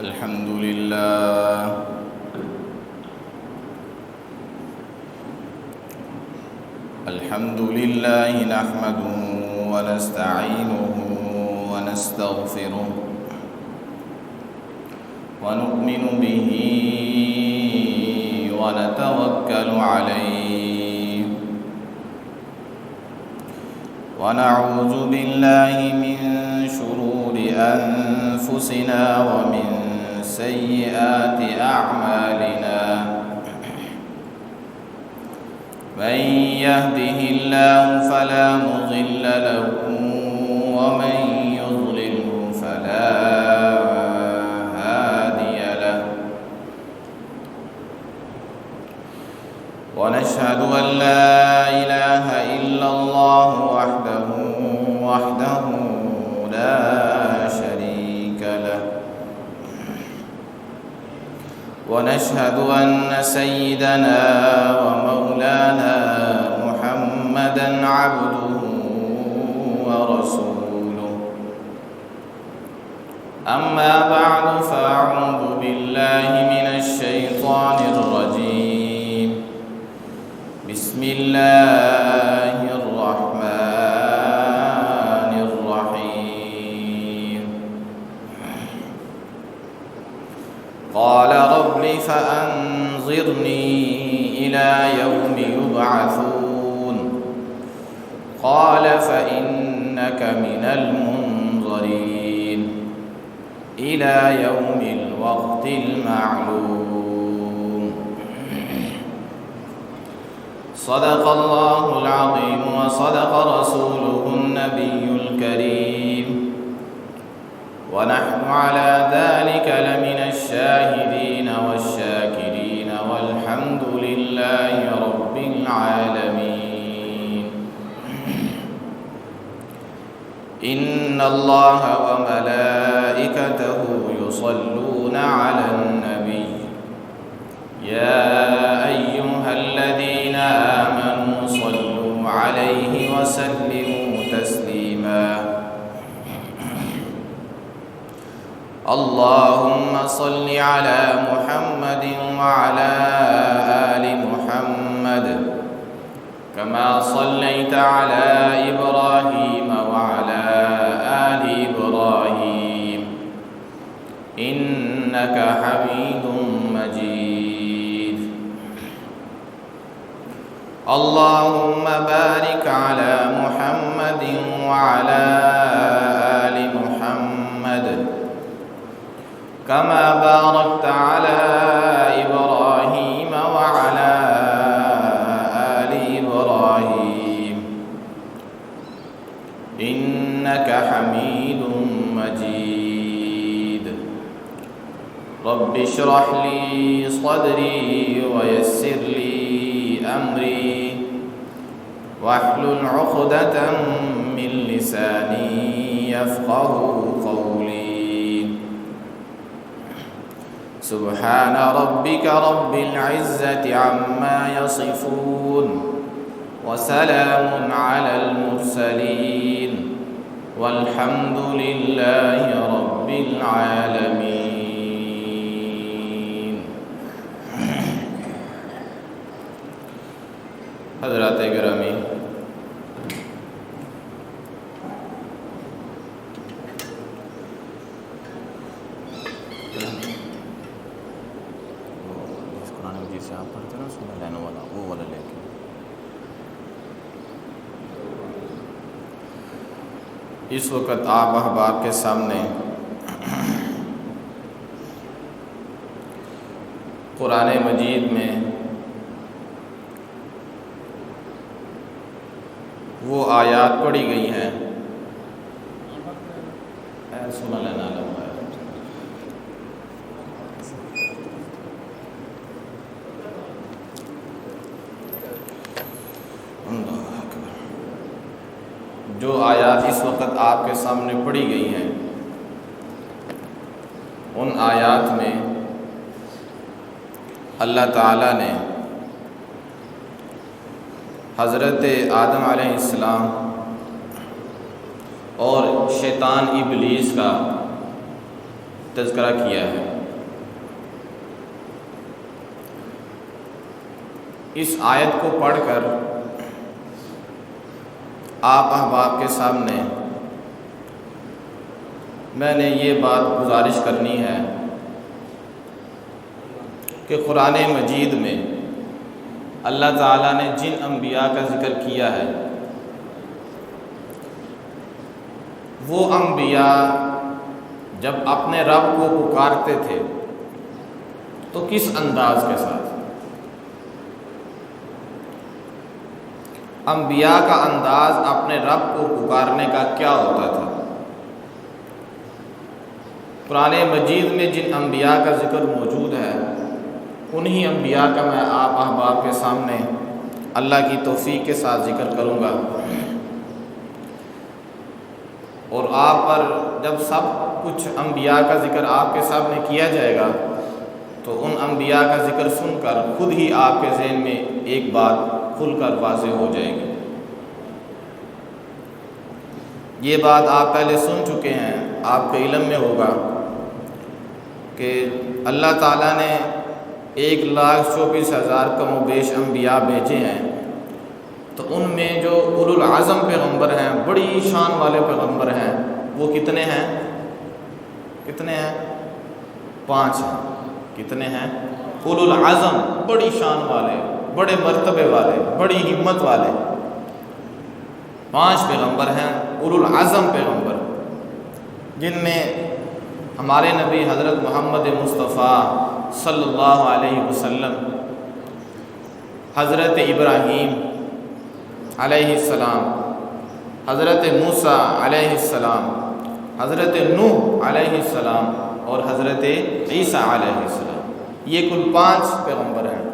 الحمد لله نحمده ونستعينه ونستغفره ونؤمن به ونتوكل عليه ونعوذ بالله من شرور أنفسنا ومن سيئات أعمالنا من يهده الله فلا مضل له ومن يضلله فلا هادي له ونشهد أن لا إله إلا الله وحده لا شريك له ونشهد أن سيدنا ومولانا محمدًا عبده ورسوله أما بعد فأعوذ بالله من الشيطان الرجيم بسم الله الرحمن الرحيم قال رب فأنظرني إلى يوم يبعثون قال فإنك من المنظرين إلى يوم الوقت المعلوم صدق الله العظيم وصدق رسوله النبي الكريم ونحن على ذلك لمن الشاهدين والشاكرين والحمد لله رب العالمين إن الله وملائكته يصلون على النبي يا أيها الذين آمنوا صلوا عليه وسلموا تسليما اللهم صل على محمد وعلى آل محمد كما صليت على إبراهيم وعلى آل إبراهيم إنك حميد مجيد اللهم بارك على محمد وعلى آل محمد كما باركت على إبراهيم وعلى آل إبراهيم إنك حميد مجيد رب اشرح لي صدري ويسر لي أمري واحلل عقدة من لساني يفقه قولي سبحان ربك رب العزة عما يصفون وسلام على المرسلين والحمد لله رب العالمين حضرات گرامی، اس وقت آپ احباب کے سامنے قرآن مجید میں وہ آیات پڑھی گئی ہیں سنا لینا جو آیات اس وقت آپ کے سامنے پڑھی گئی ہیں ان آیات میں اللہ تعالیٰ نے حضرت آدم علیہ السلام اور شیطان ابلیس کا تذکرہ کیا ہے۔ اس آیت کو پڑھ کر آپ احباب کے سامنے میں نے یہ بات گزارش کرنی ہے کہ قرآن مجید میں اللہ تعالیٰ نے جن انبیاء کا ذکر کیا ہے وہ انبیاء جب اپنے رب کو پکارتے تھے تو کس انداز کے ساتھ؟ انبیاء کا انداز اپنے رب کو پکارنے کا کیا ہوتا تھا؟ قرآن مجید میں جن انبیاء کا ذکر موجود ہے انہی انبیاء کا میں آپ احباب کے سامنے اللہ کی توفیق کے ساتھ ذکر کروں گا، اور آپ پر جب سب کچھ انبیاء کا ذکر آپ کے سامنے کیا جائے گا تو ان انبیاء کا ذکر سن کر خود ہی آپ کے ذہن میں ایک بات کھل کر واضح ہو جائے گی۔ یہ بات آپ پہلے سن چکے ہیں، آپ کے علم میں ہوگا کہ اللہ تعالیٰ نے 1,24,000 کم و بیش انبیاء بھیجے ہیں، تو ان میں جو اولو العزم پیغمبر ہیں، بڑی شان والے پیغمبر ہیں، وہ کتنے ہیں؟ 5 ہیں۔ کتنے ہیں؟ اولو العزم، بڑی شان والے، بڑے مرتبے والے، بڑی ہمت والے 5 پیغمبر ہیں، اولو العزم پیغمبر، جن میں ہمارے نبی حضرت محمد مصطفیٰ صلی اللہ علیہ وسلم، حضرت ابراہیم علیہ السلام، حضرت موسیٰ علیہ السلام، حضرت نوح علیہ السلام اور حضرت عیسیٰ علیہ السلام، یہ کل 5 پیغمبر ہیں۔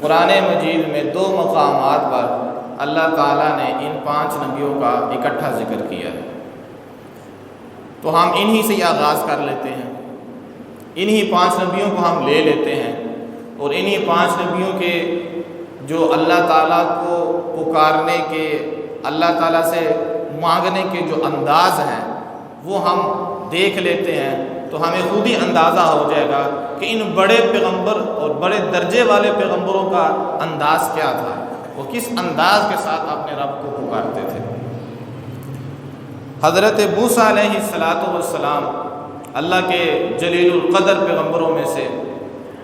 قرآن مجید میں 2 مقامات پر اللہ تعالیٰ نے ان 5 نبیوں کا اکٹھا ذکر کیا ہے، تو ہم انہی سے آغاز کر لیتے ہیں، انہی 5 نبیوں کو ہم لے لیتے ہیں، اور انہی 5 نبیوں کے جو اللہ تعالیٰ کو پکارنے کے، اللہ تعالیٰ سے مانگنے کے جو انداز ہیں وہ ہم دیکھ لیتے ہیں، تو ہمیں خود ہی اندازہ ہو جائے گا کہ ان بڑے پیغمبر اور بڑے درجے والے پیغمبروں کا انداز کیا تھا، وہ کس انداز کے ساتھ اپنے رب کو پکارتے تھے۔ حضرت موسیٰ علیہ السلام اللہ کے جلیل القدر پیغمبروں میں سے،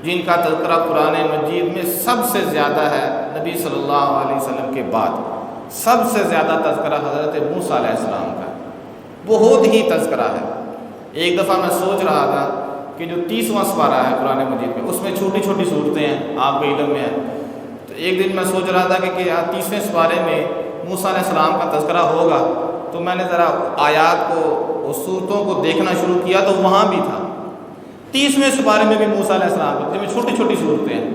جن کا تذکرہ قرآن مجید میں سب سے زیادہ ہے، نبی صلی اللہ علیہ وسلم کے بعد سب سے زیادہ تذکرہ حضرت موسیٰ علیہ السلام کا، بہت ہی تذکرہ ہے۔ ایک دفعہ میں سوچ رہا تھا کہ جو 30واں سپارہ ہے قرآن مجید میں، اس میں چھوٹی چھوٹی صورتیں ہیں، آپ کے علم میں ہیں، تو ایک دن میں سوچ رہا تھا کہ 30ویں سپارے میں موسیٰ علیہ السلام کا تذکرہ ہوگا، تو میں نے ذرا آیات کو اور صورتوں کو دیکھنا شروع کیا تو وہاں بھی تھا 30ویں سپارے میں بھی موسیٰ علیہ السلام جن میں چھوٹی چھوٹی صورتیں ہیں۔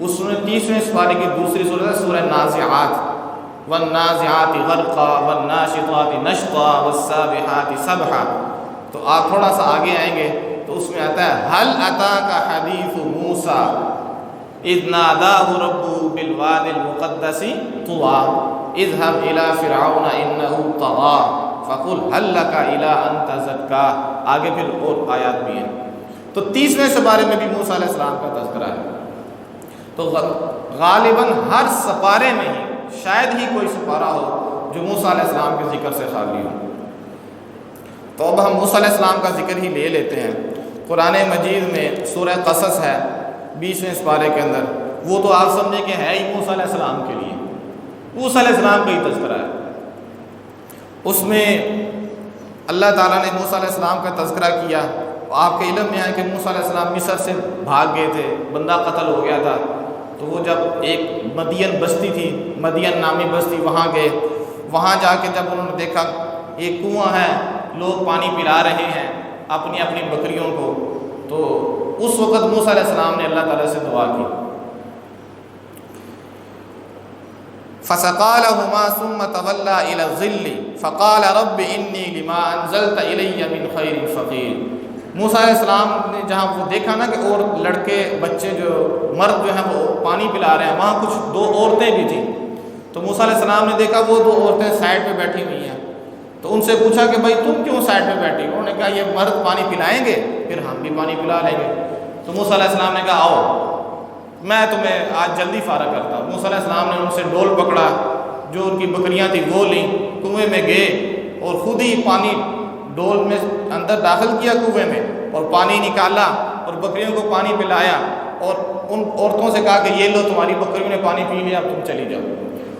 اس میں 30ویں سپارے کی دوسری صورت ہے سورہ نازعات، والنازعات غرقا والناشطات نشطا والسابحات سبحا، تو آپ تھوڑا سا آگے آئیں گے تو اس میں آتا ہے هل اتاک حدیث موسیٰ اذ ناداہ ربہ بالواد المقدس طویٰ اذهب الى فرعون انه طغى فقل هل لك الى ان تزكى، آگے پھر اور آیات بھی ہیں۔ تو 30ویں سپارے میں بھی موسیٰ علیہ السلام کا تذکرہ ہے، تو غالباً ہر سپارے میں ہی شاید ہی کوئی سپارہ ہو جو موسیٰ علیہ السلام کے ذکر سے خالی ہو۔ تو اب ہم موسیٰ علیہ السلام کا ذکر ہی لے لیتے ہیں۔ قرآن مجید میں سورہ قصص ہے 20ویں سپارے کے اندر، وہ تو آپ سمجھیں کہ ہے ہی موسیٰ علیہ السلام کے لیے، موسیٰ علیہ السلام کا ہی تذکرہ ہے۔ اس میں اللہ تعالیٰ نے موسیٰ علیہ السلام کا تذکرہ کیا، آپ کے علم میں ہے کہ موسیٰ علیہ السلام مصر سے بھاگ گئے تھے، بندہ قتل ہو گیا تھا، تو وہ جب ایک مدین بستی تھی، مدین نامی بستی، وہاں گئے، وہاں جا کے جب انہوں نے دیکھا ایک کنواں ہے، لوگ پانی پلا رہے ہیں اپنی اپنی بکریوں کو، تو اس وقت موسیٰ علیہ السلام نے اللہ تعالیٰ سے دعا کی، فَسَقَىٰ لَهُمَا ثُمَّ تَوَلَّىٰ إِلَى الظِّلِّ فَقَالَ رَبِّ إِنِّي لِمَا أَنزَلْتَ إِلَيَّ مِنْ خَيْرٍ فَقِيرٌ۔ موسیٰ علیہ السلام نے جہاں وہ دیکھا نا کہ اور لڑکے بچے جو مرد جو ہیں وہ پانی پلا رہے ہیں، وہاں کچھ 2 عورتیں بھی تھیں، تو موسیٰ علیہ السلام نے دیکھا وہ 2 عورتیں سائڈ پہ بیٹھی ہوئی ہیں، تو ان سے پوچھا کہ بھائی تم کیوں سائڈ پہ بیٹھی؟ انہوں نے کہا یہ مرد پانی پلائیں گے پھر ہم بھی پانی پلا لیں گے۔ تو موسیٰ علیہ السلام نے کہا آؤ میں تمہیں آج جلدی فارغ کرتا ہوں۔ موسیٰ علیہ السلام نے ان سے ڈول پکڑا، جو ان کی بکریاں تھیں وہ لیں، کنویں میں گئے اور خود ہی پانی ڈول میں اندر داخل کیا کنویں میں، اور پانی نکالا اور بکریوں کو پانی پلایا، اور ان عورتوں سے کہا کہ یہ لو تمہاری بکریوں نے پانی پی لیا، اب تم چلی جاؤ،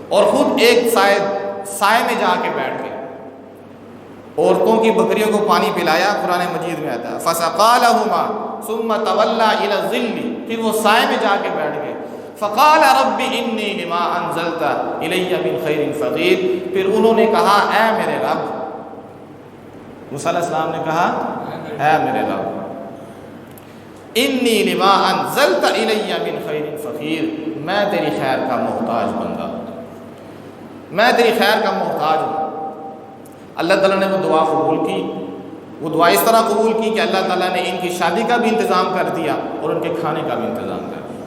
اور خود ایک سائے میں جا کے بیٹھ گئے، عورتوں کی بکریوں کو پانی پلایا۔ قرآن مجید میں آتا ہے فَسَقَىٰ لَهُمَا ثُمَّ تَوَلَّىٰ إِلَى الظِّلِّ، پھر وہ سائے میں جا کے بیٹھ گئے۔ فَقَالَ رَبِّ إِنِّي لِمَا أَنزَلْتَ إِلَيَّ مِنْ خَيْرٍ فَقِيرٌ، پھر انہوں نے کہا اے میرے رب، موسیٰ علیہ السلام نے کہا اے میرے رب، إِنِّي لِمَا أَنزَلْتَ إِلَيَّ مِنْ خَيْرٍ فَقِيرٌ، میں تیری خیر کا محتاج بندہ، میں تیری خیر کا محتاج ہوں۔ اللہ تعالیٰ نے وہ دعا قبول کی، وہ دعا اس طرح قبول کی کہ اللہ تعالیٰ نے ان کی شادی کا بھی انتظام کر دیا اور ان کے کھانے کا بھی انتظام کر دیا۔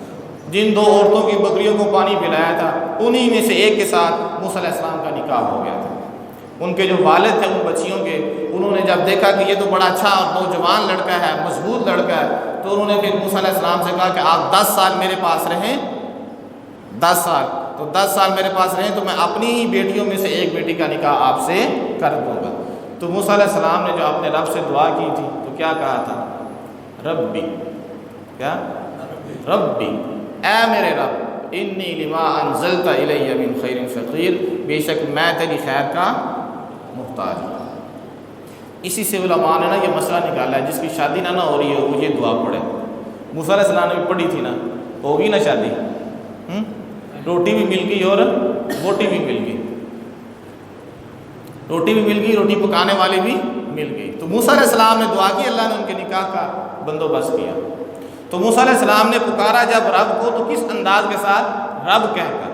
جن دو عورتوں کی بکریوں کو پانی پلایا تھا، انہی میں سے ایک کے ساتھ موسیٰ علیہ السلام کا نکاح ہو گیا تھا۔ ان کے جو والد تھے ان بچیوں کے، انہوں نے جب دیکھا کہ یہ تو بڑا اچھا اور نوجوان لڑکا ہے، مضبوط لڑکا ہے، تو انہوں نے پھر موسیٰ علیہ السلام سے کہا کہ آپ 10 سال میرے پاس رہیں، 10 سال، تو 10 سال میرے پاس رہیں تو میں اپنی ہی بیٹیوں میں سے ایک بیٹی کا نکاح آپ سے کر دوں گا۔ تو موسیٰ علیہ السلام نے جو اپنے رب سے دعا کی تھی تو کیا کہا تھا؟ ربی، کیا؟ ربی، اے میرے رب، انی لما انزلت الی من خیر فقیر، بے شک میں تیری خیر کا محتاج ہوں۔ اسی سے علماء نے یہ مسئلہ نکالا ہے، جس کی شادی نہ ہو رہی ہو وہ یہ دعا پڑھے۔ موسیٰ علیہ السلام نے بھی پڑھی تھی نا، ہوگی نا شادی، روٹی بھی مل گئی اور بوٹی بھی مل گئی، روٹی بھی مل گئی، روٹی پکانے والی بھی مل گئی۔ تو موسیٰ علیہ السلام نے دعا کی، اللہ نے ان کے نکاح کا بندوبست کیا۔ تو موسیٰ علیہ السلام نے پکارا جب رب کو، تو کس انداز کے ساتھ؟ رب کہہ کر،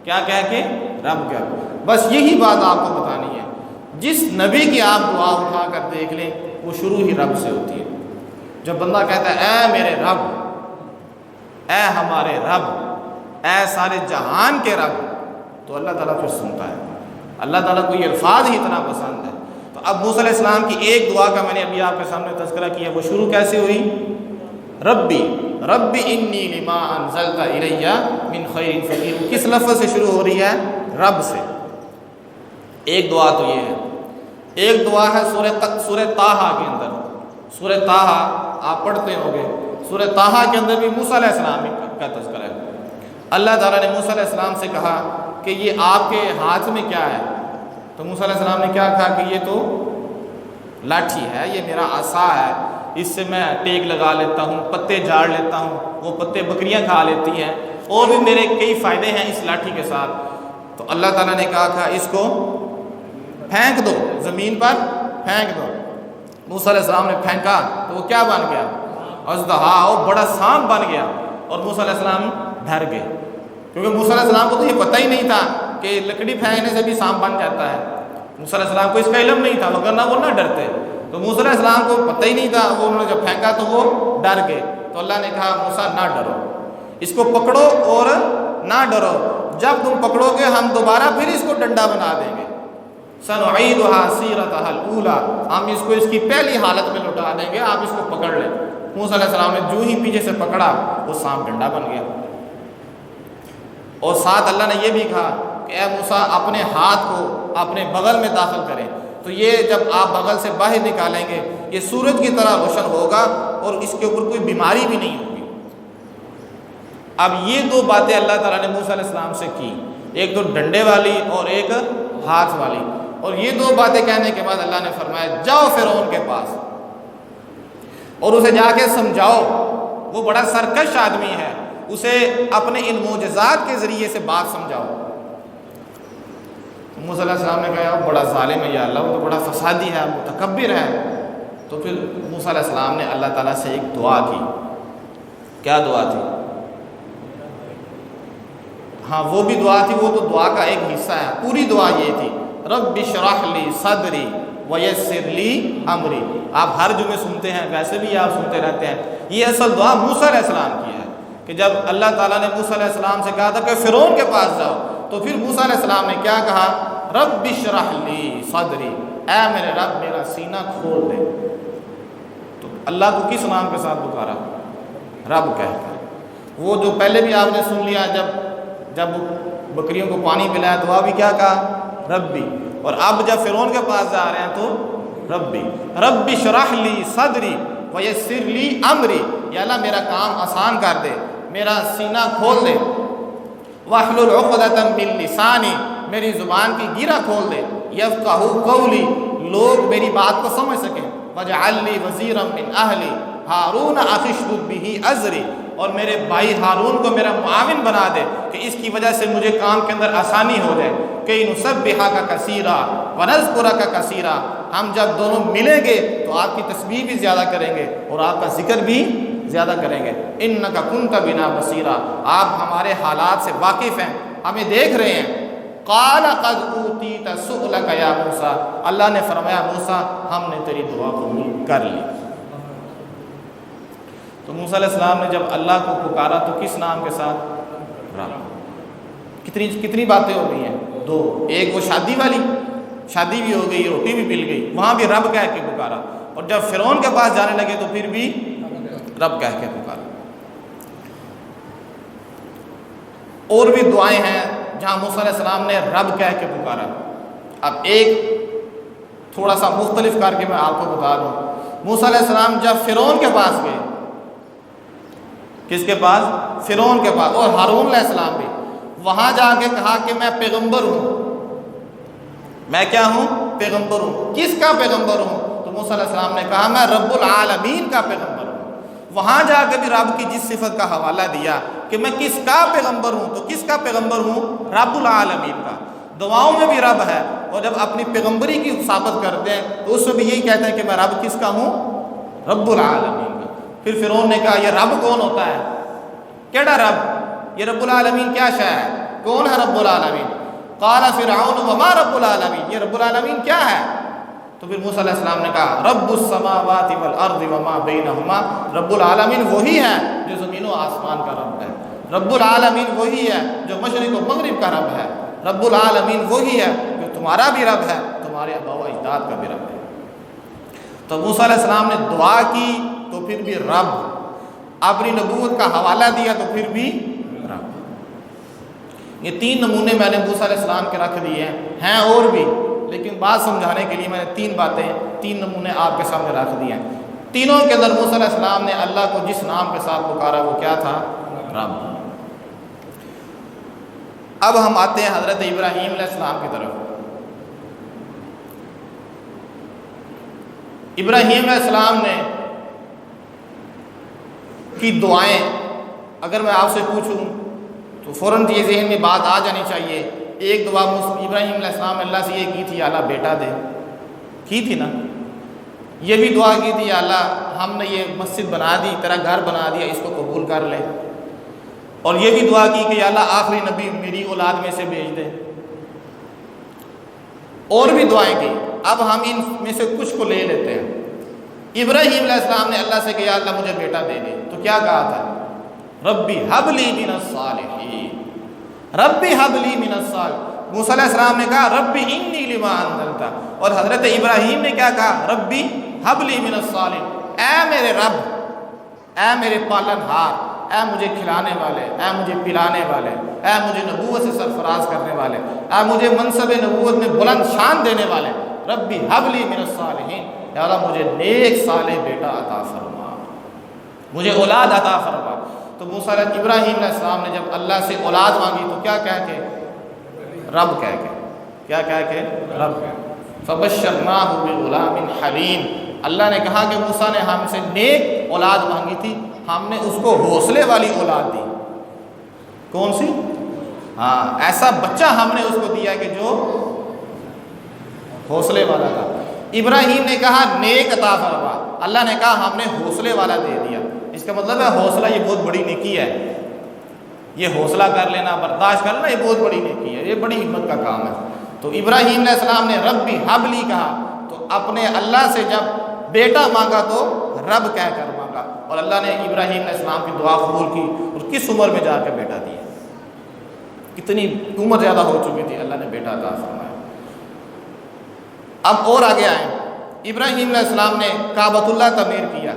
کیا کہہ کے؟ رب کہہ کر۔ بس یہی بات آپ کو بتانی ہے، جس نبی کی آپ دعا اٹھا کر دیکھ لیں وہ شروع ہی رب سے ہوتی ہے۔ جب بندہ کہتا ہے اے میرے رب، اے ہمارے رب، اے سارے جہان کے رب، تو اللہ تعالیٰ پھر سنتا ہے۔ اللہ تعالیٰ کو یہ الفاظ ہی اتنا پسند ہے۔ تو اب موسیٰ علیہ السلام کی ایک دعا کا میں نے ابھی آپ کے سامنے تذکرہ کیا، وہ شروع کیسے ہوئی؟ ربی، ربی انی لما انزلت الی من خیر فقیر، کس لفظ سے شروع ہو رہی ہے؟ رب سے۔ ایک دعا تو یہ ہے۔ ایک دعا ہے سورہ طٰہٰ کے اندر، سورہ طٰہٰ آپ پڑھتے ہوں گے، سورہ طٰہٰ کے اندر بھی موسیٰ علیہ السلام کا تذکرہ ہے۔ اللہ تعالیٰ نے موسیٰ علیہ السلام سے کہا کہ یہ آپ کے ہاتھ میں کیا ہے؟ تو موسیٰ علیہ السلام نے کیا کہا کہ یہ تو لاٹھی ہے، یہ میرا عصا ہے، اس سے میں ٹیک لگا لیتا ہوں، پتے جھاڑ لیتا ہوں، وہ پتے بکریاں کھا لیتی ہیں، اور بھی میرے کئی فائدے ہیں اس لاٹھی کے ساتھ۔ تو اللہ تعالیٰ نے کہا کہ اس کو پھینک دو، زمین پر پھینک دو۔ موسیٰ علیہ السلام نے پھینکا تو وہ کیا بن گیا؟ اژدہا، وہ بڑا سانپ بن گیا، اور موسیٰ علیہ السلام ڈر گئے، کیونکہ موسیٰ علیہ السلام کو تو یہ پتہ ہی نہیں تھا کہ لکڑی پھینکنے سے بھی سانپ بن جاتا ہے۔ موسیٰ علیہ السلام کو اس کا علم نہیں تھا، وگرنہ وہ نہ ڈرتے۔ تو موسیٰ علیہ السلام کو پتہ ہی نہیں تھا، وہ انہوں نے جب پھینکا تو وہ ڈر گئے۔ تو اللہ نے کہا موسیٰ نہ ڈرو، اس کو پکڑو اور نہ ڈرو، جب تم پکڑو گے ہم دوبارہ پھر اس کو ڈنڈا بنا دیں گے، سنعیدها سیرتها الاولیٰ، ہم اس کو اس کی پہلی حالت میں لوٹا دیں گے، آپ اس کو پکڑ لیں۔ موسیٰ علیہ السلام نے جو ہی پیچھے سے پکڑا وہ سانپ ڈنڈا بن گیا، اور ساتھ اللہ نے یہ بھی کہا کہ اے موسیٰ اپنے ہاتھ کو اپنے بغل میں داخل کریں، تو یہ جب آپ بغل سے باہر نکالیں گے یہ سورج کی طرح روشن ہوگا اور اس کے اوپر کوئی بیماری بھی نہیں ہوگی۔ اب یہ دو باتیں اللہ تعالیٰ نے موسیٰ علیہ السلام سے کی، ایک تو ڈنڈے والی اور ایک ہاتھ والی، اور یہ دو باتیں کہنے کے بعد اللہ نے فرمایا جاؤ فرعون کے پاس اور اسے جا کے سمجھاؤ، وہ بڑا سرکش آدمی ہے، اسے اپنے ان معجزات کے ذریعے سے بات سمجھاؤ۔ موسیٰ علیہ السلام نے کہا بڑا ظالم ہے یا اللہ، وہ تو بڑا فسادی ہے، متکبر ہے۔ تو پھر موسیٰ علیہ السلام نے اللہ تعالیٰ سے ایک دعا کی۔ کیا دعا تھی؟ ہاں وہ بھی دعا تھی، وہ تو دعا کا ایک حصہ ہے، پوری دعا یہ تھی رب اشرح لی صدری ویسر لی امری۔ آپ ہر جمعے سنتے ہیں، ویسے بھی آپ سنتے رہتے ہیں، یہ اصل دعا موسیٰ علیہ السلام کی ہے کہ جب اللہ تعالیٰ نے موسیٰ علیہ السلام سے کہا تھا کہ فرعون کے پاس جاؤ، تو پھر موسیٰ علیہ السلام نے کیا کہا؟ رب اشرح لی صدری، اے میرے رب میرا سینہ کھول دے۔ تو اللہ کو کس نام کے ساتھ پکارا؟ رب کہہ کر۔ وہ جو پہلے بھی آپ نے سن لیا، جب بکریوں کو پانی پلایا دعا بھی کیا کہا؟ ربی. اور اب جب فرعون کے پاس جا رہے ہیں تو ربی اشرح لی صدری ویسر لی امری، یا اللہ میرا کام آسان کر دے، میرا سینہ کھول دے. واحلل عقدۃ من لسانی، میری زبان کی گرہ کھول دے. یفقہوا قولی، لوگ میری بات کو سمجھ سکیں. واجعل لی وزیرا من اہلی ہارون اخی اشدد بہ ازری، اور میرے بھائی ہارون کو میرا معاون بنا دے کہ اس کی وجہ سے مجھے کام کے اندر آسانی ہو جائے. کہ نسبحک کثیرا ونذکرک کثیرا، ہم جب دونوں ملیں گے تو آپ کی تسبیح بھی زیادہ کریں گے اور آپ کا ذکر بھی زیادہ کریں گے. انک کنت بنا بصیرا، آپ ہمارے حالات سے واقف ہیں، ہمیں دیکھ رہے ہیں. قال قد اوتیت سؤلک یا موسیٰ، اللہ نے فرمایا موسیٰ ہم نے تیری دعا قبول کر لی. تو موسیٰ علیہ السلام نے جب اللہ کو پکارا تو کس نام کے ساتھ؟ رب. کتنی باتیں ہو گئی ہیں؟ 2. ایک وہ شادی والی، شادی بھی ہو گئی، روٹی بھی مل گئی، وہاں بھی رب کہہ کے پکارا. اور جب فرعون کے پاس جانے لگے تو پھر بھی رب کہہ کے پکارا. اور بھی دعائیں ہیں جہاں موسیٰ علیہ السلام نے رب کہہ کے پکارا. اب ایک تھوڑا سا مختلف کر کے میں آپ کو بتا دوں. موسیٰ علیہ السلام جب فرعون کے پاس گئے، کس کے پاس؟ فرعون کے پاس. اور ہارون علیہ السلام بھی وہاں جا کے کہا کہ میں پیغمبر ہوں. میں کیا ہوں؟ پیغمبر ہوں. کس کا پیغمبر ہوں؟ تو موسیٰ علیہ السلام نے کہا میں رب العالمین کا پیغمبر ہوں. وہاں جا کے بھی رب کی جس صفت کا حوالہ دیا کہ میں کس کا پیغمبر ہوں، تو کس کا پیغمبر ہوں؟ رب العالمین کا. دعاؤں میں بھی رب ہے، اور جب اپنی پیغمبری کی ثابت کرتے ہیں تو اس میں بھی یہی کہتے ہیں کہ میں رب کس کا ہوں؟ رب العالمین کا. پھر فرعون نے کہا یہ رب کون ہوتا ہے؟ کیڑا رب؟ یہ رب العالمین کیا شے ہے؟ کون ہے رب العالمین؟ قال فرعون وما رب العالمین، یہ رب العالمین کیا ہے؟ تو پھر موسیٰ علیہ السلام نے کہا رب السماوات والارض وما بینہما، رب العالمین وہی ہے جو زمین و آسمان کا رب ہے. رب العالمین وہی ہے جو مشرق و مغرب کا رب ہے. رب العالمین وہی ہے جو تمہارا بھی رب ہے، تمہارے آباء و اجداد کا بھی رب ہے. تو موسیٰ علیہ السلام نے دعا کی تو پھر بھی رب، اپنی نبوت کا حوالہ دیا تو پھر بھی رب. یہ 3 نمونے میں نے موسیٰ علیہ السلام کے رکھ دیے ہیں اور بھی، لیکن بات سمجھانے کے لیے میں نے 3 نمونے آپ کے سامنے رکھ دیے ہیں. تینوں کے اندر موسیٰ علیہ السلام نے اللہ کو جس نام کے ساتھ پکارا وہ کیا تھا؟ رب. اب ہم آتے ہیں حضرت ابراہیم علیہ السلام کی طرف. ابراہیم علیہ السلام نے کی دعائیں اگر میں آپ سے پوچھوں تو فوراً یہ ذہن میں بات آ جانی چاہیے. ایک دعا ابراہیم علیہ السلام نے اللہ سے یہ کی تھی اللہ بیٹا دے، کی تھی نا. یہ بھی دعا کی تھی اللہ ہم نے یہ مسجد بنا دی، تیرا گھر بنا دیا، اس کو قبول کر لے. اور یہ بھی دعا کی کہ اللہ آخری نبی میری اولاد میں سے بھیج دے. اور بھی دعائیں کی. اب ہم ان میں سے کچھ کو لے لیتے ہیں. ابراہیم علیہ السلام نے اللہ سے کہا اللہ مجھے بیٹا دے دے، تو کیا کہا تھا؟ ربی حب لی من الصالحین، ربی حب لی من الصالحین. موسیٰ علیہ السلام نے کہا ربی انی لما انزلت، اور حضرت ابراہیم نے کیا کہا؟ ربی حب لی من الصالحین. اے میرے رب، اے میرے پالن ہار، اے مجھے کھلانے والے، اے مجھے پلانے والے، اے مجھے نبوت سے سرفراز کرنے والے، اے مجھے منصب نبوت میں بلند شان دینے والے، ربی حب لی من الصالحین، یا اللہ مجھے نیک صالح بیٹا عطا فرما، مجھے اولاد عطا فرما. تو موسیٰ ابراہیم علیہ السلام نے جب اللہ سے اولاد مانگی تو کیا کہہ کے؟ رب کہہ کے. کیا کہہ کے؟ رب. فبشرناہ بغلام حلیم. اللہ نے کہا کہ موسیٰ نے ہم سے نیک اولاد مانگی تھی، ہم نے اس کو حوصلے والی اولاد دی. کون سی؟ ہاں، ایسا بچہ ہم نے اس کو دیا کہ جو حوصلے والا تھا. ابراہیم نے کہا نیک عطا فرما، اللہ نے کہا ہم نے حوصلے والا دے دیا. اس کا مطلب ہے حوصلہ یہ بہت بڑی نیکی ہے. یہ حوصلہ کر لینا، برداشت کر لینا، یہ بہت بڑی نیکی ہے، یہ بڑی ہمت کا کام ہے. تو ابراہیم علیہ السلام نے ربی حب لی کہا تو اپنے اللہ سے جب بیٹا مانگا تو رب کہہ کر مانگا، اور اللہ نے ابراہیم علیہ السلام کی دعا قبول کی اور کس عمر میں جا کے بیٹا دیا. کتنی عمر زیادہ ہو چکی تھی، اللہ نے بیٹا عطا فرمایا. اب اور آگے آئیں. ابراہیم علیہ السلام نے کعبۃ اللہ تعمیر کیا،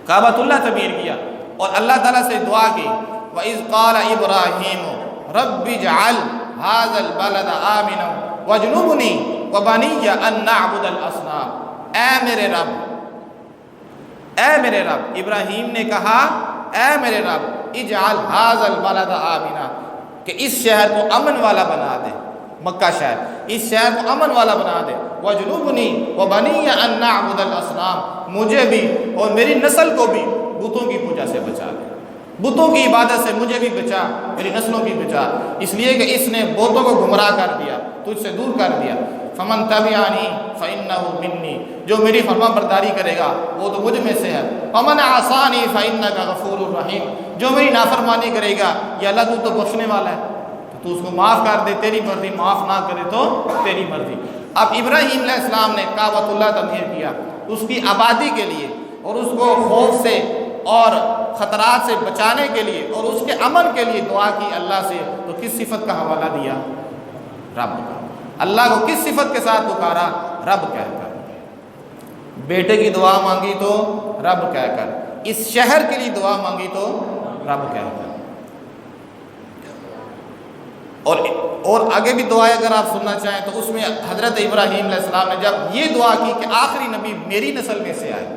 کعبۃ اللہ تعمیر کیا، اور اللہ تعالیٰ سے دعا کی، وَإِذْ قَالَ إِبْرَاهِيمُ رَبِّ اجْعَلْ هَذَا الْبَلَدَ آمِنًا وَاجْنُبْنِي وَبَنِيَّ أَن نَّعْبُدَ الْأَصْنَامَ۔ اے میرے رب، اے میرے رب، ابراہیم نے کہا اے میرے رب، اجعل هَذَا الْبَلَدَ آمِنًا، کہ اس شہر کو امن والا بنا دے، مکہ شہر، اس شہر کو امن والا بنا دے، وَاجْنُبْنِي وَبَنِيَّ أَن نَّعْبُدَ الْأَصْنَامَ، مجھے بھی اور میری نسل کو بھی بتوں کی پوجا سے بچا دے، بتوں کی عبادت سے مجھے بھی بچا، میری نسلوں کی بچا، اس لیے کہ اس نے بتوں کو گمراہ کر دیا، تجھ سے دور کر دیا۔ فَمَن تَبِعَنِي فَإِنَّهُ مِنِّي، جو میری فرما برداری کرے گا وہ تو مجھ میں سے ہے۔ وَمَنْ عَصَانِي فَإِنَّكَ غَفُورٌ رَحِيمٌ، جو میری نافرمانی کرے گا یا اللہ تو بخشنے والا ہے، تو اس کو معاف کر دے، تیری مرضی، معاف نہ کرے تو تیری مرضی۔ اب ابراہیم علیہ السلام نے کعبۃ اللہ تعمیر کیا اس کی آبادی کے لیے، اور اس کو خوف سے اور خطرات سے بچانے کے لیے اور اس کے امن کے لیے دعا کی اللہ سے، تو کس صفت کا حوالہ دیا؟ رب کا۔ اللہ کو کس صفت کے ساتھ پکارا؟ رب کہہ کر۔ بیٹے کی دعا مانگی تو رب کہہ کر، اس شہر کے لیے دعا مانگی تو رب کہہ کر۔ اور آگے بھی دعائیں اگر آپ سننا چاہیں تو اس میں حضرت ابراہیم علیہ السلام نے جب یہ دعا کی کہ آخری نبی میری نسل میں سے آئے،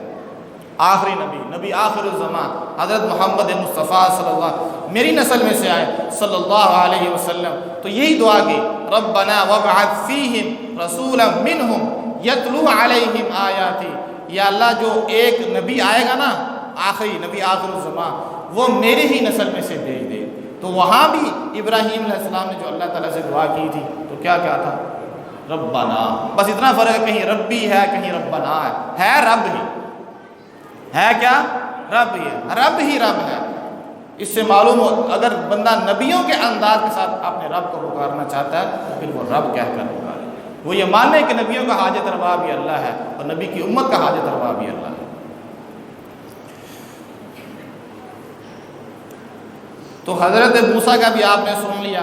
آخری نبی آخر الزمان حضرت محمد مصطفیٰ صلی اللہ میری نسل میں سے آئے صلی اللہ علیہ وسلم، تو یہی دعا کی، ربنا وابعث فیہم رسولا منہم یتلو علیہم آیاتی، یا اللہ جو ایک نبی آئے گا نا، آخری نبی آخر الزمان، وہ میری ہی نسل میں سے بھیج دے۔ تو وہاں بھی ابراہیم علیہ السلام نے جو اللہ تعالیٰ سے دعا کی تھی تو کیا کیا تھا؟ ربنا، بس اتنا فرق ہے، کہیں ربی ہے کہیں ربنا ہے رب ہی ہے، کیا رب ہی ہے، رب ہی رب ہے۔ اس سے معلوم ہو اگر بندہ نبیوں کے انداز کے ساتھ اپنے رب کو پکارنا چاہتا ہے تو پھر وہ رب کہہ کر پکارے، وہ یہ مانے کہ نبیوں کا حاجت روا بھی اللہ ہے اور نبی کی امت کا حاجت روا بھی اللہ ہے۔ تو حضرت موسیٰ کا بھی آپ نے سن لیا،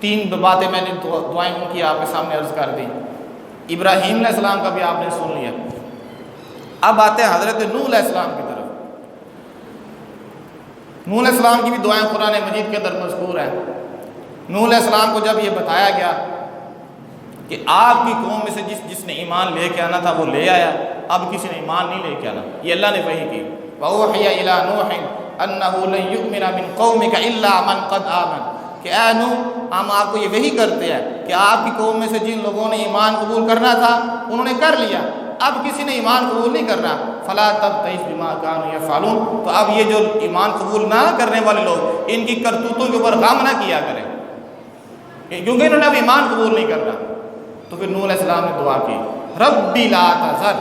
تین باتیں میں نے دعائیں ان کی آپ کے سامنے عرض کر دی۔ ابراہیم علیہ السلام کا بھی آپ نے سن لیا۔ اب آتے ہیں حضرت نوح علیہ السلام کی طرف۔ نوح علیہ السلام کی بھی دعائیں قرآن مجید کے اندر مذکور ہیں۔ نوح علیہ السلام کو جب یہ بتایا گیا کہ آپ کی قوم میں سے جس نے ایمان لے کے آنا تھا وہ لے آیا، اب کسی نے ایمان نہیں لے کے آنا، یہ اللہ نے وحی کی، وَأُوحِيَ إِلَىٰ نُوحٍ أَنَّهُ لَن يُؤْمِنَ مِن قَوْمِكَ إِلَّا مَن قَدْ آمَنَ، کہ اے نوح ہم آپ کو یہ وحی کرتے ہیں کہ آپ کی قوم میں سے جن لوگوں نے ایمان قبول کرنا تھا انہوں نے کر لیا، اب کسی نے ایمان قبول نہیں کرنا، فَلَا تَبْتَئِسْ بِمَا كَانُوا يَفْعَلُونَ، تو اب یہ جو ایمان قبول نہ کرنے والے لوگ ان کی کرتوتوں کے اوپر غم نہ کیا کریں، کیونکہ انہوں نے اب ایمان قبول نہیں کرنا۔ تو پھر نوح علیہ السلام نے دعا کی، رَبِّ لَا تَذَرْ،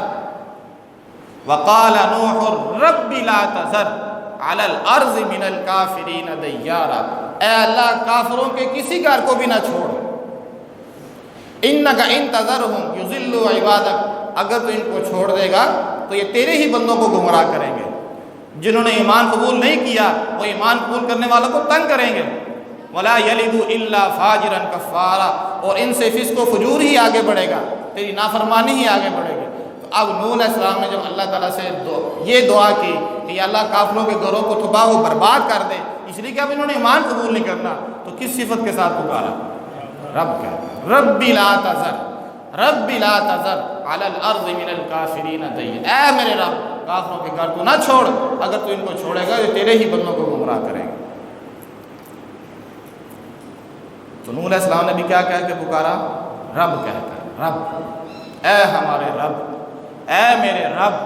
وَقَالَ نُوحٌ رَبِّ لَا تَذَرْ عَلَى الْأَرْضِ مِنَ الْكَافِرِينَ دَيَّارًا، اے اللہ کافروں کے کسی گھر کو بھی نہ چھوڑ، إِنَّكَ إِن تَذَرْهُمْ يُضِلُّوا عِبَادَكَ، اگر تو ان کو چھوڑ دے گا تو یہ تیرے ہی بندوں کو گمراہ کریں گے، جنہوں نے ایمان قبول نہیں کیا وہ ایمان قبول کرنے والوں کو تنگ کریں گے، وَلَا يَلِدُوا إِلَّا فَاجِرًا كَفَّارًا، اور ان سے فسق و فجور ہی آگے بڑھے گا، تیری نافرمانی ہی آگے بڑھے گی۔ تو اب نوح علیہ السلام نے جب اللہ تعالیٰ سے یہ دعا کی کہ یا اللہ کافروں کے گھروں کو تباہ و برباد کر دے، اس لیے کہ اب انہوں نے ایمان قبول نہیں کرنا، تو کس صفت کے ساتھ پکارا؟ رب کا، رب لا تذر، رب لا تذر علی الارض من الکافرین دیار، اے میرے رب کافروں کے گھر کو نہ چھوڑ، اگر تو ان کو چھوڑے گا یہ تیرے ہی بندوں کو گمراہ کریں گے۔ تو نوح علیہ السلام نے بھی کیا کہہ کے پکارا؟ رب کہہ کر، رب، اے ہمارے رب، اے میرے رب۔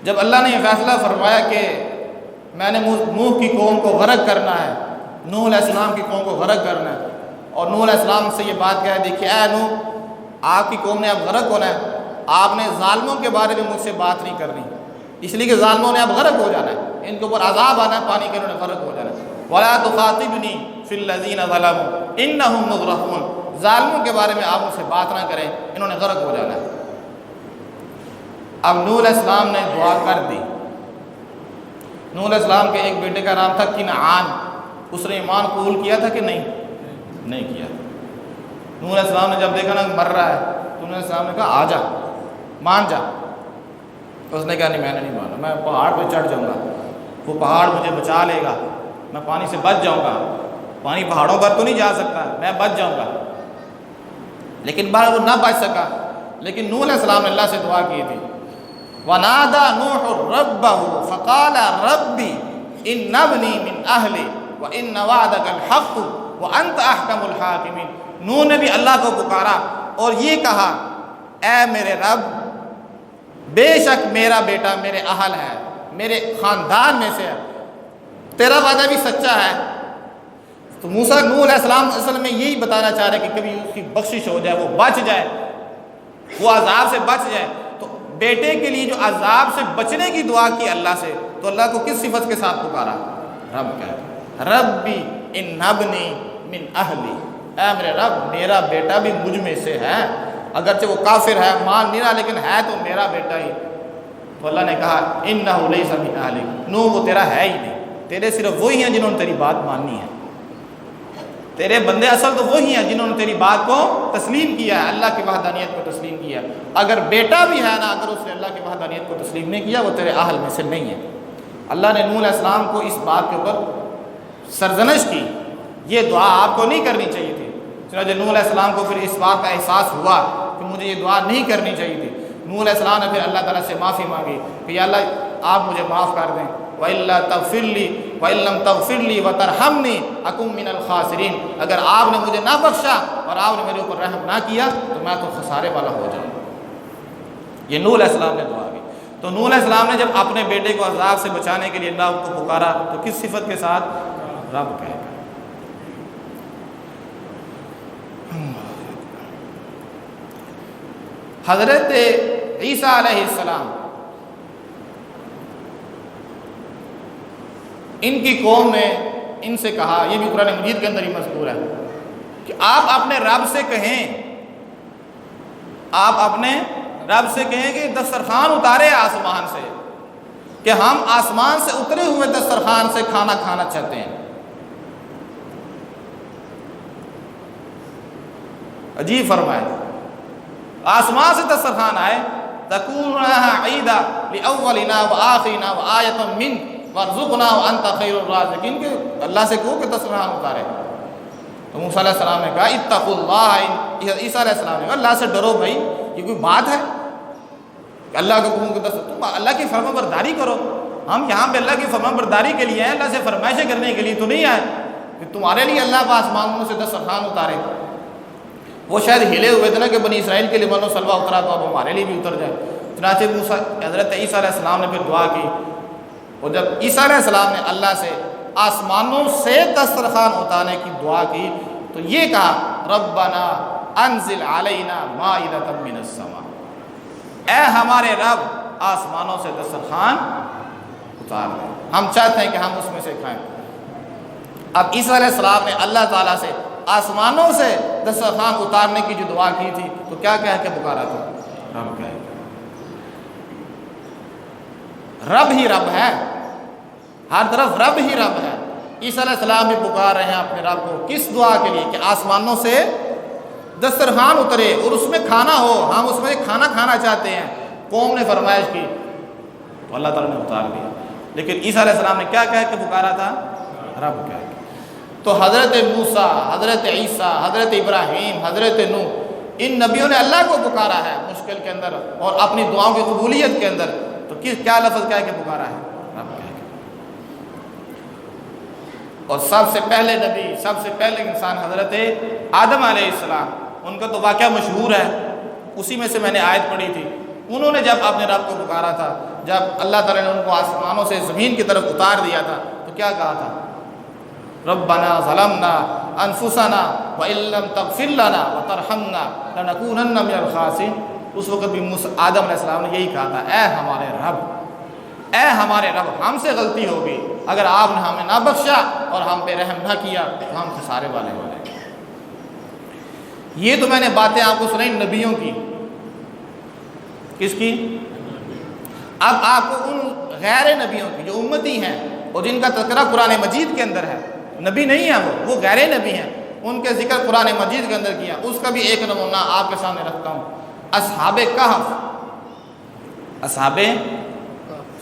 جب اللہ نے یہ فیصلہ فرمایا کہ میں نے نوح کی قوم کو غرق کرنا ہے، نوح علیہ السلام کی قوم کو غرق کرنا ہے، اور نوح علیہ السلام سے یہ بات کہہ دی کہ اے نوح آپ کی قوم نے اب غرق ہونا ہے، آپ نے ظالموں کے بارے میں مجھ سے بات نہیں کرنی، اس لیے کہ ظالموں نے اب غرق ہو جانا ہے، ان کے اوپر عذاب آنا ہے، پانی کے انہوں نے غرق ہو جانا ہے۔ وَلَا تُخَاطِبْنِي فِي الَّذِينَ ظَلَمُوا إِنَّهُمْ مُغْرَقُونَ، ظالموں کے بارے میں آپ مجھ سے بات نہ کریں، انہوں نے غرق ہو جانا ہے۔ اب نوح علیہ السلام نے دعا کر دی۔ نوح علیہ السلام کے ایک بیٹے کا نام تھا کنعان، اس نے ایمان قبول کیا تھا کہ نہیں کیا؟ نوح علیہ السلام نے جب دیکھا نا مر رہا ہے تو نوح علیہ السلام نے کہا آ جا، مان جا۔ اس نے کہا نہیں میں نے نہیں مانا، میں پہاڑ پہ چڑھ جاؤں گا، وہ پہاڑ مجھے بچا لے گا، میں پانی سے بچ جاؤں گا، پانی پہاڑوں پر تو نہیں جا سکتا، میں بچ جاؤں گا۔ لیکن بار وہ نہ بچ سکا، لیکن نوح علیہ السلام نے اللہ سے دعا کی تھی، وَنَادَى نُوحٌ رَبَّهُ فَقَالَ رَبِّ إِنَّ ابْنِي مِنْ أَهْلِي وَإِنَّ وَعْدَكَ الْحَقُّ وَأَنْتَ أَحْكَمُ الْحَاكِمِينَ۔ نوح نے بھی اللہ کو پکارا اور یہ کہا، اے میرے رب، بے شک میرا بیٹا میرے اہل ہے، میرے خاندان میں سے ہے، تیرا وعدہ بھی سچا ہے۔ تو موسیٰ نوح علیہ السلام اصل میں یہی بتانا چاہ رہے کہ کبھی اس کی بخشش ہو جائے، وہ بچ جائے، وہ عذاب سے بچ جائے۔ تو بیٹے کے لیے جو عذاب سے بچنے کی دعا کی اللہ سے، تو اللہ کو کس صفت کے ساتھ پکارا؟ رب کہہ، ربی ان ابنی من اہلی، اے میرے رب میرا بیٹا بھی مجھ میں سے ہے، اگرچہ وہ کافر ہے، مان نہیں رہا، لیکن ہے تو میرا بیٹا ہی۔ تو اللہ نے کہا انہ لیس من اہلک، نو وہ تیرا ہے ہی نہیں، تیرے صرف وہی ہیں جنہوں نے تیری بات ماننی ہے، تیرے بندے اصل تو وہی ہیں جنہوں نے تیری بات کو تسلیم کیا ہے، اللہ کی وحدانیت کو تسلیم کیا ہے۔ اگر بیٹا بھی ہے نا، اگر اس نے اللہ کی وحدانیت کو تسلیم نہیں کیا، وہ تیرے اہل میں سے نہیں ہے۔ اللہ نے نوح علیہ السلام کو اس بات کے اوپر سرزنش کی، یہ دعا آپ کو نہیں کرنی چاہیے تھی۔ چنانچہ نوح علیہ السلام کو پھر اس بات کا احساس ہوا کہ مجھے یہ دعا نہیں کرنی چاہیے تھی۔ نوح علیہ السلام نے پھر اللہ تعالیٰ سے معافی مانگی کہ یا اللہ آپ مجھے معاف کر دیں، وَإِلَّا تَغْفِرْ لِي وَإِن لَّمْ تَغْفِرْ لِي وَتَرْحَمْنِي أَكُن مِّنَ الْخَاسِرِينَ، اگر آپ نے مجھے نہ بخشا اور آپ نے میرے اوپر رحم نہ کیا تو میں تو خسارے والا ہو جاؤں گا۔ یہ نوح علیہ السلام نے دعا کی۔ تو نوح علیہ السلام نے جب اپنے بیٹے کو عذاب سے بچانے کے لیے اللہ کو پکارا تو کس صفت کے ساتھ؟ رب کہہ کر۔ حضرت عیسیٰ علیہ السلام، ان کی قوم نے ان سے کہا، یہ بھی قرآن مجید کے اندر ہی مذکور ہے کہ آپ اپنے رب سے کہیں، آپ اپنے رب سے کہیں کہ دسترخوان اتارے آسمان سے، کہ ہم آسمان سے اترے ہوئے دسترخوان سے کھانا کھانا چاہتے ہیں۔ عجیب فرمائے، آسمان سے دسترخوان آئے، تَكُونُ عِيدًا لِأَوَّلِنَا وَآخِرِنَا وَآيَةً مِّنكَ وَارْزُقْنَا وَأَنْتَ خَيْرُ الرَّازِقِينَ، کہ اللہ سے کہو کہ دسترخوان اتارے۔ تو موسیٰ علیہ السلام نے کہا اتقوا اللہ، عیسیٰ علیہ السلام نے کہا اللہ سے ڈرو بھائی، یہ کوئی بات ہے کہ اللہ کو کہوں کہ تم اللہ کی فرما برداری کرو، ہم یہاں پہ اللہ کی فرما برداری کے لیے ہیں، اللہ سے فرمائشیں کرنے کے لیے تو نہیں آئے کہ تمہارے لیے اللہ آسمانوں سے دسترخوان اتارے۔ وہ شاید ہلے ہوئے تھے نا کہ بنی اسرائیل کے لیے من و سلوہ اترا تو اب ہمارے لیے بھی اتر جائے۔ چنانچہ موسیٰ حضرت عیسیٰ علیہ السلام نے پھر دعا کی، اور جب عیسیٰ علیہ السلام نے اللہ سے آسمانوں سے دسترخوان اتارنے کی دعا کی تو یہ کہا ربنا انزل علینا مائدۃ من السماء، اے ہمارے رب آسمانوں سے دسترخوان اتار دیں، ہم چاہتے ہیں کہ ہم اس میں سے کھائیں۔ اب عیسیٰ علیہ السلام نے اللہ تعالیٰ سے آسمانوں سے دسترخوان اتارنے کی جو دعا کی تھی تو کیا کہہ کے پکارا تھا؟ رب کہہ کے۔ رب ہی رب ہے، ہر طرف رب ہی رب ہے۔ عیسیٰ علیہ السلام بھی پکار رہے ہیں اپنے رب کو، کس دعا کے لیے؟ کہ آسمانوں سے دسترخوان اترے اور اس میں کھانا ہو، ہم اس میں کھانا کھانا چاہتے ہیں۔ قوم نے فرمائش کی تو اللہ تعالیٰ نے اتار دیا، لیکن عیسیٰ علیہ السلام نے کیا کہہ کے پکارا تھا؟ رب کہہ کے۔ تو حضرت موسیٰ، حضرت عیسیٰ، حضرت ابراہیم، حضرت نوح، ان نبیوں نے اللہ کو پکارا ہے مشکل کے اندر اور اپنی دعاؤں کی قبولیت کے اندر، تو کیا لفظ کہہ کے پکارا ہے؟ رب کہہ کے۔ اور سب سے پہلے نبی، سب سے پہلے انسان حضرت آدم علیہ السلام، ان کا تو واقعہ مشہور ہے، اسی میں سے میں نے آیت پڑھی تھی۔ انہوں نے جب اپنے رب کو پکارا تھا، جب اللہ تعالیٰ نے ان کو آسمانوں سے زمین کی طرف اتار دیا تھا تو کیا کہا تھا؟ ربنا ظلمنا انفسنا وان لم تغفر لنا وترحمنا لنکونن من الخاسرین۔ اس وقت بھی آدم علیہ السلام نے یہی کہا تھا، اے ہمارے رب، اے ہمارے رب، ہم سے غلطی ہوگی، اگر آپ نے ہمیں نہ بخشا اور ہم پہ رحم نہ کیا تو ہم خسارے والے ہو جائیں گے۔ یہ تو میں نے باتیں آپ کو سنائی نبیوں کی، کس کی؟ اب آپ کو ان غیر نبیوں کی جو امتی ہیں اور جن کا تذکرہ قرآن مجید کے اندر ہے، نبی نہیں ہیں وہ غیر نبی ہیں، ان کے ذکر قرآن مجید کے اندر کیا، اس کا بھی ایک نمونہ آپ کے سامنے رکھتا ہوں۔ اصحاب کہف، اصحابے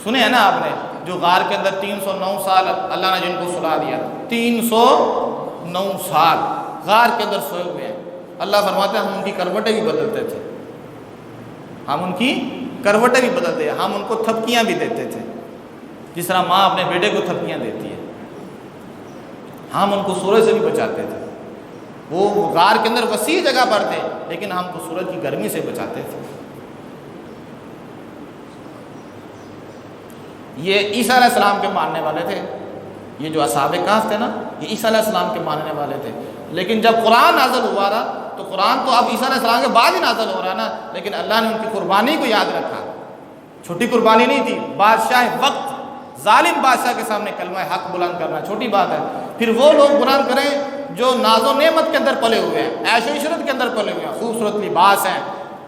سنے ہیں نا آپ نے، جو غار کے اندر 309 سال اللہ نے جن کو سلا دیا، 309 سال غار کے اندر سوئے ہوئے ہیں. اللہ فرماتے ہیں ہم ان کی کروٹیں بھی بدلتے تھے، ہم ان کی کروٹیں بھی بدلتے ہیں، ہم ان کو تھپکیاں بھی دیتے تھے، جس طرح ماں اپنے بیٹے کو تھپکیاں دیتی ہے. ہم ان کو سورج سے بھی بچاتے تھے. وہ غار کے اندر وسیع جگہ پر تھے لیکن ہم کو سورج کی گرمی سے بچاتے تھے. یہ عیسیٰ علیہ السلام کے ماننے والے تھے. یہ جو اصحاب کہف تھے نا، یہ عیسیٰ علیہ السلام کے ماننے والے تھے. لیکن جب قرآن نازل ہوا نا، تو قرآن تو اب عیسیٰ علیہ السلام کے بعد ہی نازل ہو رہا نا، لیکن اللہ نے ان کی قربانی کو یاد رکھا. چھوٹی قربانی نہیں تھی. بادشاہ وقت، ظالم بادشاہ کے سامنے کلمہ حق بلند کرنا چھوٹی بات ہے. پھر وہ لوگ بلند کریں جو ناز و نعمت کے اندر پلے ہوئے ہیں، عیش و عشرت کے اندر پلے ہوئے ہیں، خوبصورت لباس ہیں،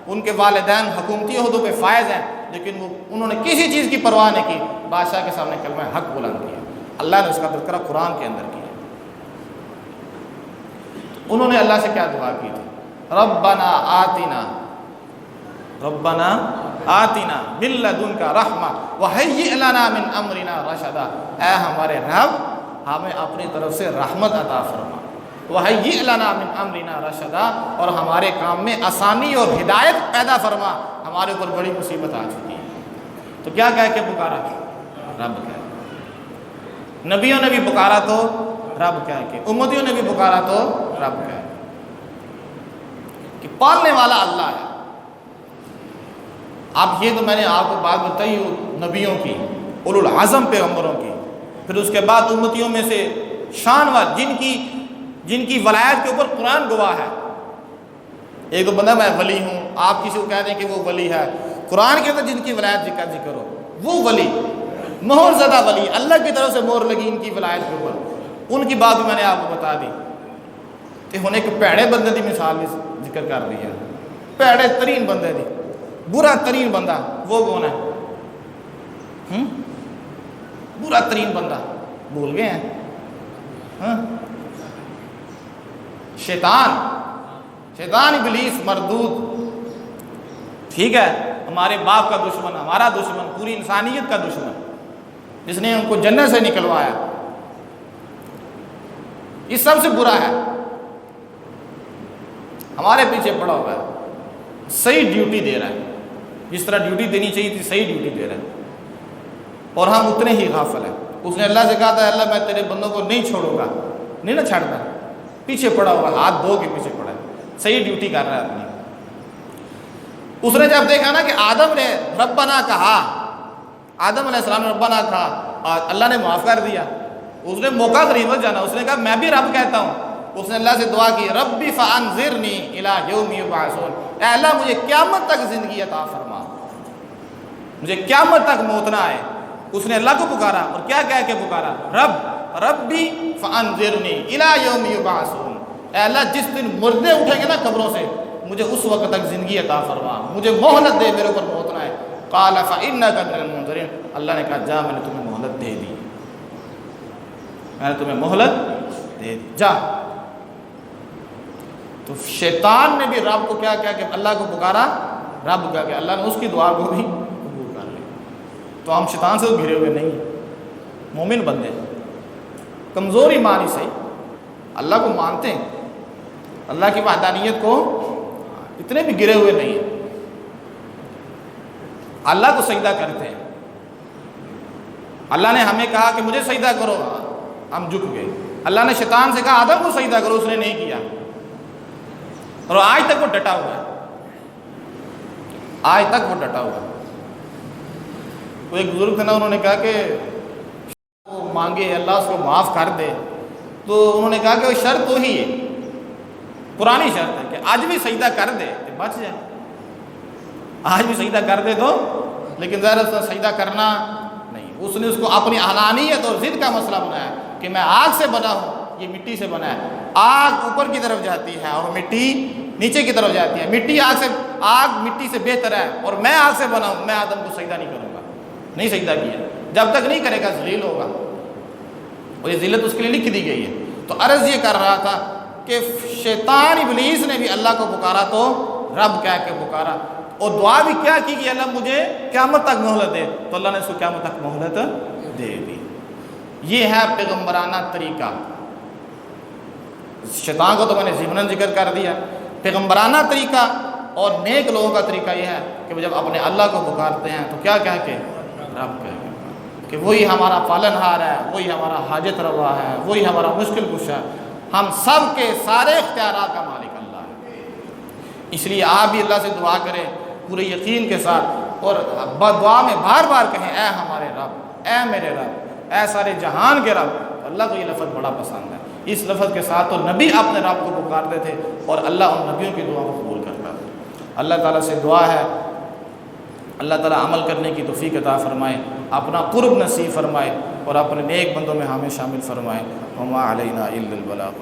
ان کے والدین حکومتی عہدوں پہ فائز ہیں، لیکن انہوں نے کسی چیز کی پرواہ نہیں کی، بادشاہ کے سامنے کلمہ حق بلند کیا. اللہ نے اس کا تذکرہ قرآن کے اندر کیا. انہوں نے اللہ سے کیا دعا کی تھی؟ ربنا آتنا من لدنک رحمہ وہیئ لنا من امرنا رشدا. اے ہمارے رب، ہمیں اپنی طرف سے رحمت عطا فرما. وہیئ لنا من امرنا رشدا، اور ہمارے کام میں آسانی اور ہدایت پیدا فرما. ہمارے اوپر بڑی مصیبت آ چکی ہے. تو کیا کہہ کے پکارا؟ رب کہہ. نبیوں نے بھی پکارا تو رب کہہ کے، امتیوں نے بھی پکارا تو رب کہہ کہ پالنے والا اللہ ہے. اب یہ تو میں نے آپ کو بات بتائی نبیوں کی، اولو العزم پیغمبروں کی. پھر اس کے بعد امتیوں میں سے شان وار جن کی ولایت کے اوپر قرآن گواہ ہے. ایک بندہ میں ولی ہوں، آپ کسی کو کہہ دیں کہ وہ ولی ہے، قرآن کے اندر جن کی ولایت کا ذکر ہو، وہ ولی، مہر زدہ ولی، اللہ کی طرف سے مہر لگی ان کی ولایت کے اوپر. ان کی بات بھی میں نے آپ کو بتا دی کہ ہن ایک پیڑے بندے کی مثال بھی ذکر کر دی ہے. پیڑے ترین بندے دی، برا ترین بندہ وہ کون ہے؟ برا ترین بندہ بھول گئے ہیں؟ شیطان ابلیس مردود. ٹھیک ہے، ہمارے باپ کا دشمن، ہمارا دشمن، پوری انسانیت کا دشمن، جس نے ان کو جنت سے نکلوایا، یہ سب سے برا ہے. ہمارے پیچھے پڑا ہوا ہے، صحیح ڈیوٹی دے رہا ہے، جس طرح ڈیوٹی دینی چاہیے تھی صحیح ڈیوٹی دے رہا ہے، اور ہم اتنے ہی غافل ہیں. اس نے اللہ سے کہا تھا اللہ میں تیرے بندوں کو نہیں چھوڑوں گا، نہیں نہ چھاڑتا، پیچھے پڑا ہوا، ہاتھ دھو کے پیچھے پڑا ہے، صحیح ڈیوٹی کر رہا ہے اپنی. اس نے جب دیکھا نا کہ آدم نے ربنا کہا، آدم علیہ السلام نے ربنا کہا، اللہ نے معاف کر دیا. اس نے موقع غنیمت جانا، اس نے کہا میں بھی رب کہتا ہوں. اس نے اللہ سے دعا کی ربی فانظرنی الی یوم یبعثون، اے اللہ مجھے قیامت تک زندگی عطا فرما، مجھے قیامت تک موت نہ آئے. اس نے اللہ کو پکارا، اور کیا کہہ کے پکارا؟ ربی فانظرنی الی یوم یبعثون، اے اللہ جس دن مردے اٹھیں گے نا قبروں سے، مجھے اس وقت تک زندگی عطا فرما، مجھے مہلت دے، میرے اوپر موت نہ آئے. قال فانک من المنظرین، اللہ نے کہا جا میں نے تمہیں مہلت دے دی، میں نے تمہیں مہلت دے دی، جا. تو شیطان نے بھی رب کو کیا کیا کہ اللہ کو پکارا، رب کیا کہ اللہ نے اس کی دعا کو بھی قبول کر لیا. تو ہم شیطان سے گھرے ہوئے نہیں، مومن بندے، کمزور ایمان ہی صحیح، اللہ کو مانتے ہیں، اللہ کی وحدانیت کو، اتنے بھی گرے ہوئے نہیں ہیں، اللہ کو سجدہ کرتے ہیں. اللہ نے ہمیں کہا کہ مجھے سجدہ کرو، ہم جھک گئے. اللہ نے شیطان سے کہا آدم کو سجدہ کرو، اس نے نہیں کیا، اور آج تک وہ ڈٹا ہوا ہے، آج تک وہ ڈٹا ہوا ہے. وہ ایک بزرگ تھے نا، انہوں نے کہا کہ وہ مانگے اللہ اس کو معاف کر دے، تو انہوں نے کہا کہ وہ شرط تو ہی ہے، پرانی شرط ہے کہ آج بھی سجدہ کر دے تو بچ جائے، آج بھی سجدہ کر دے تو، لیکن ظاہر اس نے سجدہ کرنا نہیں. اس نے اس کو اپنی احانیت اور ضد کا مسئلہ بنایا کہ میں آگ سے بنا ہوں، یہ مٹی سے بنا ہے، آگ اوپر کی طرف جاتی ہے اور مٹی نیچے کی طرف جاتی ہے، مٹی آگ مٹی سے بہتر ہے، اور میں آگ سے بنا ہوں، میں آدم کو سجدہ نہیں کروں گا. نہیں سجدہ کیا، جب تک نہیں کرے گا ذلیل ہوگا، اور یہ ذلت اس کے لیے لکھ دی گئی ہے. تو عرض یہ کر رہا تھا کہ شیطان ابلیس نے بھی اللہ کو پکارا تو رب کہہ کے پکارا. اور دعا بھی کیا کی کہ اللہ مجھے قیامت تک مہلت دے، تو اللہ نے اس کو قیامت تک مہلت دے دی۔ یہ ہے پیغمبرانہ طریقہ۔ شیطان کو تو میں نے ضمناً ذکر کر دیا۔ پیغمبرانہ طریقہ اور نیک لوگوں کا طریقہ یہ ہے کہ وہ جب اپنے اللہ کو پکارتے ہیں تو کیا کہہ کے؟ رب کہہ کے، کہ وہی ہمارا پالن ہار ہے، وہی ہمارا حاجت روا ہے، وہی ہمارا مشکل کشا ہے۔ ہم سب کے سارے اختیارات کا مالک اللہ ہے۔ اس لیے آپ بھی اللہ سے دعا کریں پورے یقین کے ساتھ، اور دعا میں بار بار کہیں اے ہمارے رب، اے میرے رب، اے سارے جہان کے رب۔ اللہ کو یہ لفظ بڑا پسند ہے۔ اس لفظ کے ساتھ تو نبی اپنے رب کو پکارتے تھے اور اللہ ان نبیوں کی دعا کو قبول کرتا تھا۔ اللہ تعالیٰ سے دعا ہے اللہ تعالیٰ عمل کرنے کی توفیق عطا فرمائے، اپنا قرب نصیب فرمائے اور اپنے نیک بندوں میں ہمیں شامل فرمائے۔ وما علینا الا البلاغ۔